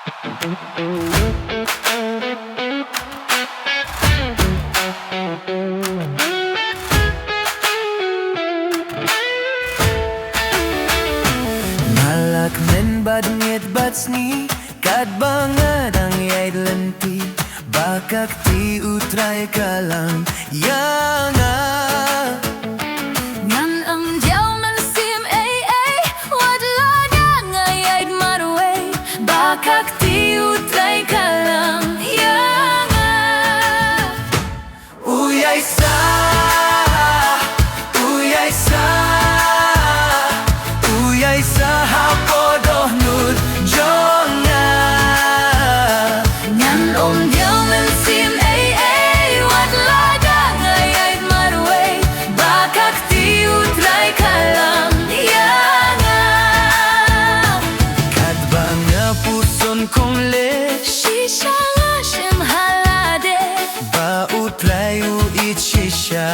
Malak men badngit batsni kad bangad ang yaid lenti bakak ti utray kalang yanga Ngan ang diyaw man sim ay wadla na ngayaid marway bakak ti utray kalang yanga uyay sa hapodoh nud jonga Ngan om diyaw man sim ay wadla na ngayaid marway bakak ti utray kalang yanga kad banga puson kong le Shisha nga siyem halade ba utray u it shisha